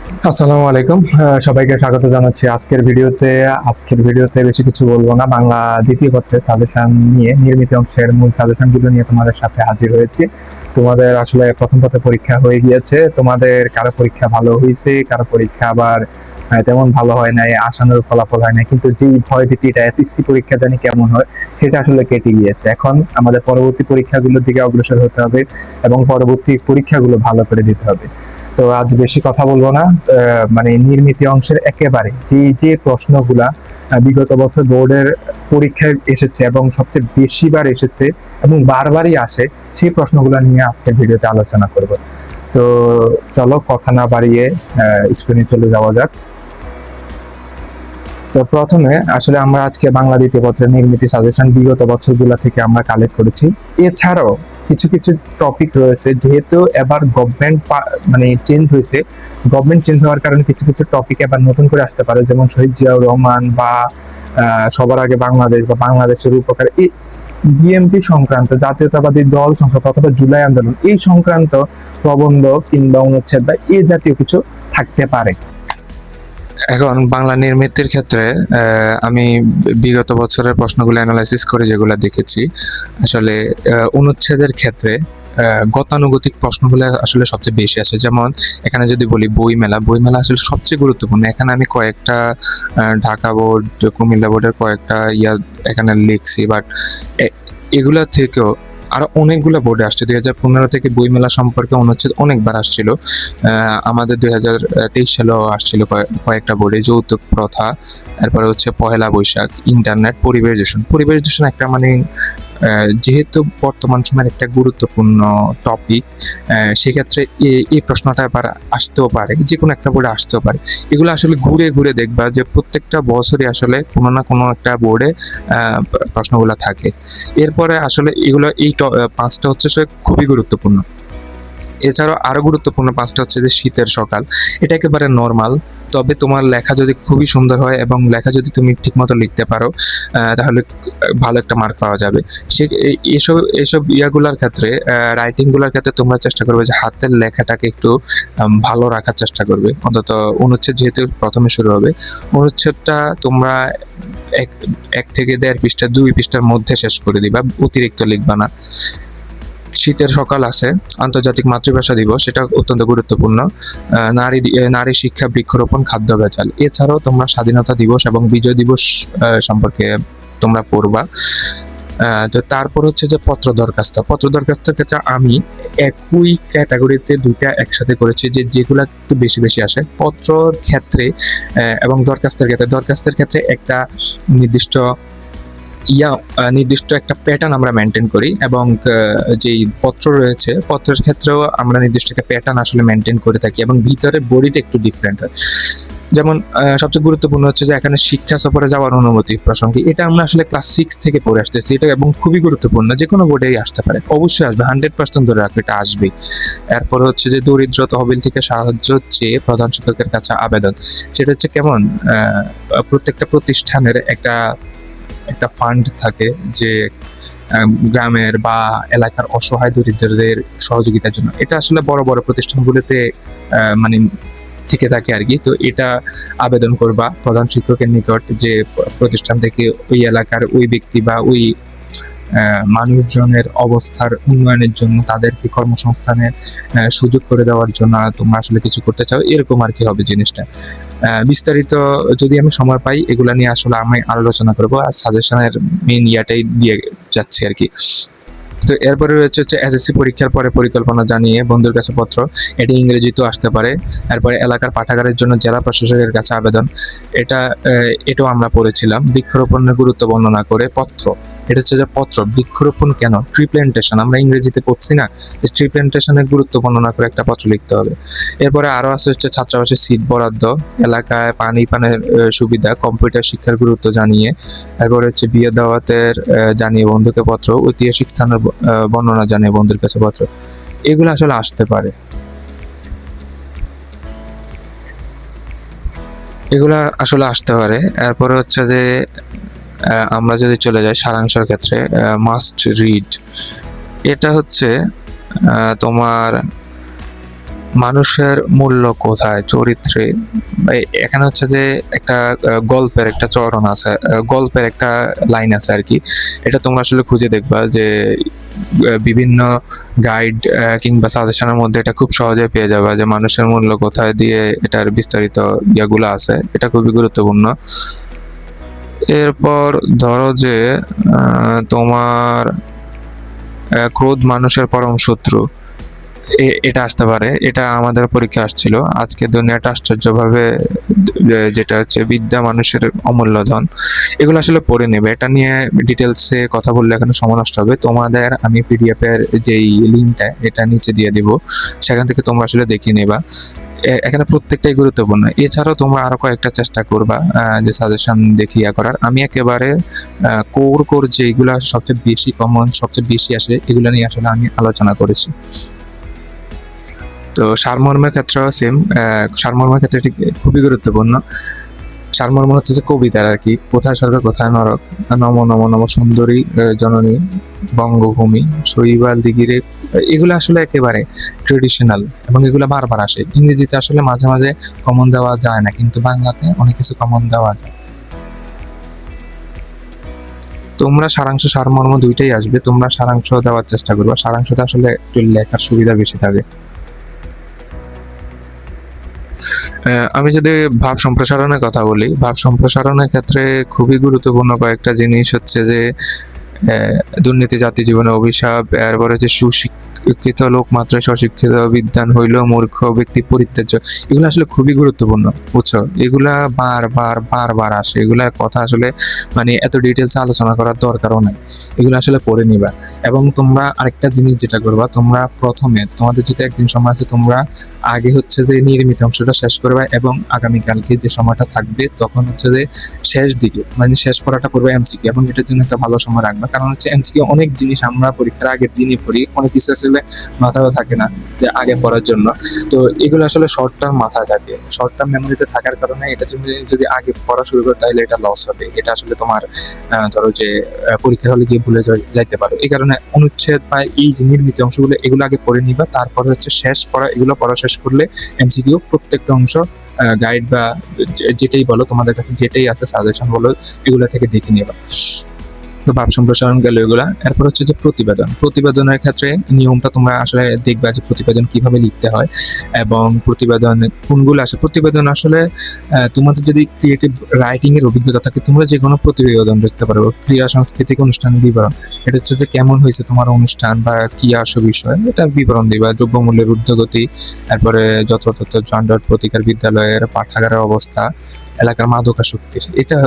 আসসালামু আলাইকুম, সবাইকে স্বাগত জানাচ্ছি আজকের ভিডিওতে বেশি কিছু বলবো না। বাংলা দ্বিতীয় পত্রের সাজেশন নিয়ে, নির্মিত অংশের মূল সাজেশনগুলো নিয়ে তোমাদের সাথে হাজির হয়েছি। তোমাদের আসলে প্রথম পত্রে পরীক্ষা হয়ে গিয়েছে, তোমাদের কারো পরীক্ষা ভালো হয়েছে, কারো পরীক্ষা আবার তেমন ভালো হয় নাই, আশানুরূপ ফলাফল হয় না। কিন্তু যে ভয় ভীতিটা এসএসসি পরীক্ষা জানি কেমন হয় সেটা আসলে কেটে গিয়েছে। এখন আমাদের পরবর্তী পরীক্ষাগুলোর দিকে অগ্রসর হতে হবে এবং পরবর্তী পরীক্ষাগুলো ভালো করে দিতে হবে। তো আজ বেশি কথা বলবো না, মানে নির্মিত অংশের একেবারে যে যে প্রশ্নগুলা বিগত বছর বোর্ডের পরীক্ষায় এসেছে এবং সবচেয়ে বেশিবার এসেছে এবং বারবারই আসে, সেই প্রশ্নগুলো নিয়ে আজকের ভিডিওতে আলোচনা করব। তো চলো কথা না বাড়িয়ে স্ক্রিনে চলে যাওয়া যাক। তো প্রথমে আসলে আমরা আজকে বাংলা দ্বিতীয় পত্রের নির্মিত সাজেশন বিগত বছরগুলো থেকে আমরা কালেক্ট করেছি। এছাড়াও কিছু কিছু টপিক রয়েছে, যেহেতু এবার গভর্নমেন্ট মানে চেঞ্জ হয়েছে, গভর্নমেন্ট চেঞ্জ হওয়ার কারণে কিছু কিছু টপিক এবার নতুন করে আসতে পারে, যেমন শহীদ জিয়াউর রহমান বা সবার আগে বাংলাদেশ বা বাংলাদেশের উপকার, এই বিএনপি সংক্রান্ত, জাতীয়তাবাদী দল সংক্রান্ত অথবা জুলাই আন্দোলন এই সংক্রান্ত প্রবন্ধ কিংবা অনুচ্ছেদ বা এই জাতীয় কিছু থাকতে পারে। এখন বাংলা নির্মিতির ক্ষেত্রে আমি বিগত বছরের প্রশ্নগুলো অ্যানালাইসিস করে যেগুলো দেখেছি, আসলে অনুচ্ছেদের ক্ষেত্রে গতানুগতিক প্রশ্নগুলো আসলে সবচেয়ে বেশি আসে। যেমন এখানে যদি বলি বইমেলা আসলে সবচেয়ে গুরুত্বপূর্ণ। এখানে আমি কয়েকটা ঢাকা বোর্ড, কুমিল্লা বোর্ডের কয়েকটা এখানে লিখছি, বাট এগুলা থেকেও আরো অনেকগুলো বোর্ডে আসছে। 2015 থেকে বইমেলা সম্পর্কে অনুচ্ছেদ অনেকবার আসছিল। আমাদের 2023 সালেও আসছিল কয়েকটা বোর্ডে। যৌতুক প্রথা, তারপরে হচ্ছে পহেলা বৈশাখ, ইন্টারনেট, পরিবেশ দূষণ একটা মানে যেহেতু বর্তমান সময়ের একটা গুরুত্বপূর্ণ টপিক, সেক্ষেত্রে এই প্রশ্নটা আবার আসতেও পারে, যে কোনো একটা বোর্ডে আসতেও পারে। এগুলো আসলে ঘুরে ঘুরে দেখবা যে প্রত্যেকটা বছরই আসলে কোনো না কোনো একটা বোর্ডে প্রশ্নগুলো থাকে। এরপরে আসলে এগুলো পাঁচটা হচ্ছে সে খুবই গুরুত্বপূর্ণ। এছাড়াও আরো গুরুত্বপূর্ণ পাঁচটা হচ্ছে যে শীতের সকাল। এটা একেবারে নর্মাল, তবে তোমার লেখা যদি খুবই সুন্দর হয় এবং লেখা যদি তুমি ঠিকমতো লিখতে পারো, তাহলে ভালো একটা মার্ক পাওয়া যাবে। সে এসব এসব ইয়াগুলার ক্ষেত্রে, রাইটিংগুলোর ক্ষেত্রে তোমরা চেষ্টা করবে যে হাতের লেখাটাকে একটু ভালো রাখার চেষ্টা করবে। অন্তত অনুচ্ছেদ যেহেতু প্রথমে শুরু হবে, অনুচ্ছেদটা তোমরা এক এক থেকে 1.5 পৃষ্ঠা 2 পৃষ্ঠার মধ্যে শেষ করে দিবা, অতিরিক্ত লিখবা না। শীতের সকাল আছে, আন্তর্জাতিক মাতৃভাষা দিবস, সেটা অত্যন্ত গুরুত্বপূর্ণ। নারী শিক্ষা, বৃক্ষরোপণ, খাদ্য ভেজাল। এছাড়াও তোমরা স্বাধীনতা দিবস এবং বিজয় দিবস সম্পর্কে তোমরা পড়বা। তো তারপর হচ্ছে যে পত্র দরখাস্তের ক্ষেত্রে আমি একই ক্যাটাগরিতে দুইটা একসাথে করেছি, যেগুলো একটু বেশি বেশি আসে পত্রর ক্ষেত্রে এবং দরখাস্তের ক্ষেত্রে একটা নির্দিষ্ট নির্দিষ্ট একটা প্যাটার্ন আমরা মেনটেন করি, এবং যেই পত্র রয়েছে পত্রের ক্ষেত্রেও আমরা নির্দিষ্ট একটা প্যাটার্ন আসলে মেনটেন করে থাকি, এবং ভিতরের বডিটা একটু ডিফারেন্ট হয়। যেমন সবচেয়ে গুরুত্বপূর্ণ হচ্ছে যে এখানে শিক্ষা সফরে যাওয়ার অনুমতি প্রসঙ্গে, এটা আমরা আসলে ক্লাস 6 থেকে পড়ে আসতেছি। এটা এবং খুবই গুরুত্বপূর্ণ, যে কোনো বোর্ডেই আসতে পারে, অবশ্যই আসবে, 100% ধরে রাখবে এটা আসবেই। এরপর হচ্ছে যে দরিদ্র তহবিল থেকে সাহায্য চেয়ে প্রধান শিক্ষকের কাছে আবেদন। সেটা হচ্ছে কেমন, প্রত্যেকটা প্রতিষ্ঠানের একটা একটা ফান্ড থাকে, যে গ্রামের বা এলাকার অসহায় দরিদ্রদের সহযোগিতার জন্য। এটা আসলে বড় বড় প্রতিষ্ঠানগুলোতে মানে থেকে থাকে আর কি। তো এটা আবেদন করবা প্রধান শিক্ষকের নিকট, যে প্রতিষ্ঠান থেকে ওই এলাকার ওই ব্যক্তি বা ওই মানুষজনের অবস্থার উন্নয়নের জন্য, তাদেরকে কর্মসংস্থানের সুযোগ করে দেওয়ার জন্য তোমরা আসলে কিছু করতে চাও, এরকম আর কি হবে জিনিসটা। বিস্তারিত যদি আমি সময় পাই এগুলা নিয়ে আসলে আমি আলোচনা করবো, আর সাজেশনের মেন ইয়াটাই দিয়ে যাচ্ছি আর কি। তো এরপরে রয়েছে হচ্ছে এসএসসি পরীক্ষার পরে পরিকল্পনা জানিয়ে বন্ধুর কাছে পত্র, এটি ইংরেজিতেও আসতে পারে। এরপরে এলাকার পাঠাগারের জন্য জেলা প্রশাসকের কাছে আবেদন, এটাও আমরা পড়েছিলাম। বৃক্ষরোপণের গুরুত্ব বর্ণনা করে পত্র, এটা হচ্ছে যে পত্র, বৃক্ষরোপণ কেন, ট্রি প্ল্যান্টেশন, আমরা ইংরেজিতে পড়ছি না, ট্রি প্ল্যান্টেশনের গুরুত্ব বর্ণনা করে একটা পত্র লিখতে হবে। এরপরে আরো আছে হচ্ছে ছাত্রাবাসের সিট বরাদ্দ, এলাকায় পানির সুবিধা, কম্পিউটার শিক্ষার গুরুত্ব জানিয়ে। এরপরে হচ্ছে বিয়ে দাওয়াতের জানিয়ে বন্ধুকে পত্র, ঐতিহাসিক স্থানের বর্ণনা জানিয়ে বন্ধুর কাছে পত্র। এগুলো আসলে আসতে পারে, এগুলা আসলে আসতে পারে। এরপরে হচ্ছে যে আমরা যদি চলে যাই সারাংশের ক্ষেত্রে, মাস্ট রিড, এটা হচ্ছে তোমার মানুষের মূল্য কোথায় চরিত্রে। এখানে হচ্ছে যে একটা গল্পের একটা চরণ আছে, গল্পের একটা লাইন আছে আর কি। এটা তোমরা আসলে খুঁজে দেখবা যে বিভিন্ন গাইড কিংবা সাজেশনের মধ্যে এটা খুব সহজে পেয়ে যাবে যে মানুষের মূল্য কোথায় দিয়ে এটার বিস্তারিত ইয়াগুলো আছে। এটা খুবই গুরুত্বপূর্ণ। এরপর ধরো যে তোমার ক্রোধ মানুষের পরম শত্রু, এটা আসতে পারে। এটা আমাদের পরীক্ষা আসছিল। আজকে দুনিয়াটা আশ্চর্যভাবে যেটা হচ্ছে বিদ্যা মানুষের অমূল্য ধন। এগুলো আসলে পড়ে নেবে। এটা নিয়ে ডিটেলসে কথা বললে এখানে সময় নষ্ট হবে। তোমাদের আমি পিডিএফ এর যেই লিঙ্কটা এটা নিচে দিয়ে দিব, সেখান থেকে তোমরা আসলে দেখে নেবা। এখানে প্রত্যেকটাই গুরুত্বপূর্ণ। এছাড়াও তোমরা আরো কয়েকটা চেষ্টা করবা যে সাজেশন দেখে ইয়া করার। আমি একেবারে কোর যেগুলা সবচেয়ে বেশি কমন, সবচেয়ে বেশি আসে, এগুলো নিয়ে আসলে আমি আলোচনা করেছি। তো সারমর্মের ক্ষেত্রেও সেম। সারমর্মের ক্ষেত্রে এটি খুবই গুরুত্বপূর্ণ। সারমর্ম হচ্ছে যে কবিতার আর কি, কোথায় স্বর্গ কোথায় নরক, নম নম নম সুন্দরী জননী বঙ্গভূমি শৈবাল দিগিরে, এগুলো আসলে একেবারে ট্রেডিশনাল এবং এগুলো বারবার আসে। ইংরেজিতে আসলে মাঝে মাঝে কমন দেওয়া যায় না, কিন্তু বাংলাতে অনেক কিছু কমন দেওয়া যায়। তোমরা সারাংশ সারমর্ম দুইটাই আসবে, তোমরা সারাংশ দেওয়ার চেষ্টা করবে। সারাংশতে আসলে একটু লেখার সুবিধা বেশি থাকে। আমি যদি ভাব সম্প্রসারণের কথা বলি, ভাব সম্প্রসারণের ক্ষেত্রে খুবই গুরুত্বপূর্ণ কয়েকটা জিনিস হচ্ছে যে দুর্নীতি জাতি জীবনে অভিশাপ, এরপরে হচ্ছে সুশিক্ষিত লোক মাত্রই স্বশিক্ষিত, বিদ্বান হইল মূর্খ ব্যক্তি পরিত্যাজ্য। এগুলো আসলে খুবই গুরুত্বপূর্ণ, বুঝছো? এগুলা বারবার আসে। এগুলার কথা আসলে মানে এত ডিটেলস আলোচনা করার দরকারও নাই। এগুলো আসলে পড়ে নিবা। এবং তোমরা আরেকটা জিনিস যেটা করবা, তোমরা প্রথমে তোমাদের যেটা একদিন সময় আছে, তোমরা আগে হচ্ছে যে নির্মিত অংশটা শেষ করবে এবং আগামীকালকে যে সময়টা থাকবে তখন হচ্ছে যে শেষ দিকে মানে শেষ পড়াটা করবে এমসিকিউ, এবং এটার জন্য একটা ভালো সময় রাখবে। কারণ হচ্ছে এমসিকিউ অনেক জিনিস আমরা পরীক্ষার আগের দিনই পড়ি, অনেক কিছু আসলে মাথায়ও থাকে না যে আগে পড়ার জন্য। তো এগুলো আসলে শর্ট টার্ম মাথায় থাকে, শর্ট টার্ম মেমোরিতে থাকার কারণে এটা যদি আগে পড়া শুরু করো তাহলে এটা লস হবে। এটা আসলে তোমার ধরো যে পরীক্ষার হলে গিয়ে ভুলে যাইতে পারো। এই কারণে অনুচ্ছেদ বা এই যে নির্মিত অংশগুলো এগুলো আগে পড়ে নিবা, তারপরে হচ্ছে শেষ পড়া, এগুলো পড়া শেষ করলে এমসিকিউ প্রত্যেকটা অংশ গাইড বা যেটাই বলো তোমাদের কাছে যেটাই আছে সাজেশন বলো, এগুলো থেকে দেখে নেবা। তো ভাব সম্প্রসারণ গেল এগুলা। এরপর হচ্ছে যে প্রতিবেদনের ক্ষেত্রে নিয়মটা তোমরা আসলে দেখবা যে প্রতিবেদন কিভাবে লিখতে হয় এবং প্রতিবেদন কোনগুলো আসে। প্রতিবেদন আসলে তোমাদের যদি ক্রিয়েটিভ রাইটিং এর অভিজ্ঞতা থাকে, তোমরা যে কোনো প্রতিবেদন লিখতে পারো। ক্রীড়া সাংস্কৃতিক অনুষ্ঠানের বিবরণ, এটা হচ্ছে যে কেমন হয়েছে তোমার অনুষ্ঠান বা কি আসো বিষয়, এটা বিবরণ দিবা। দ্রব্যমূল্যের ঊর্ধ্বগতি, তারপরে যথাযথ যানজট প্রতিকার, বিদ্যালয়ের পাঠাগারের অবস্থা, এলাকার মাদকাসক্তি, এটা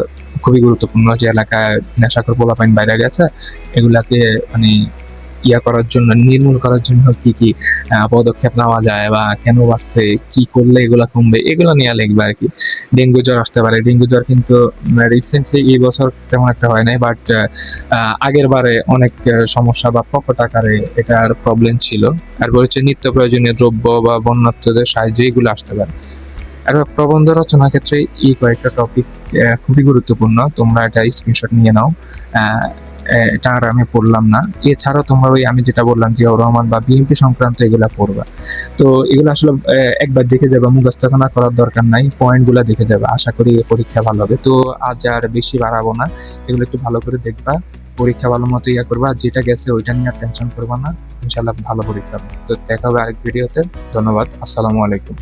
খুবই গুরুত্বপূর্ণ। যে এলাকায় নেশাখোর পোলাপাইন বাইরে গেছে, এগুলাকে মানে করার জন্য, নির্মূল করার জন্য কি কি পদক্ষেপ নেওয়া যায় বা কেন বাড়ছে, কি করলে এগুলা কমবে, এগুলো নিয়ে লিখবে আর কি। ডেঙ্গু জ্বর আসতে পারে। ডেঙ্গু জ্বর কিন্তু রিসেন্টলি এই বছর তেমন একটা হয় নাই, বাট আগের বারে অনেক সমস্যা বা প্রকট আকারে এটার প্রবলেম ছিল। তারপর হচ্ছে নিত্য প্রয়োজনীয় দ্রব্য বা বন্যার্থদের সাহায্যে এগুলো আসতে পারে। আর প্রবন্ধ রচনার ক্ষেত্রে এই কয়েকটা টপিক খুবই গুরুত্বপূর্ণ, তোমরা এটা স্ক্রিনশট নিয়ে নাও। এটা আর আমি পড়লাম না। এছাড়াও তোমরা ওই আমি যেটা বললাম জিয়াউর রহমান বা বিএনপি সংক্রান্ত এগুলা পড়বা। তো এগুলো আসলে একবার দেখে যাবে, মুখস্থ না করার দরকার নাই, পয়েন্টগুলো দেখে যাবে। আশা করি পরীক্ষা ভালো হবে। তো আজ আর বেশি বাড়াবো না, এগুলো একটু ভালো করে দেখবা, পরীক্ষা ভালো মতো করবা। যেটা গেছে ওইটা নিয়ে আর টেনশন করবা না, ইনশাল্লাহ ভালো পরীক্ষা হবে। তো দেখা হবে আরেক ভিডিওতে। ধন্যবাদ। আসসালামু আলাইকুম।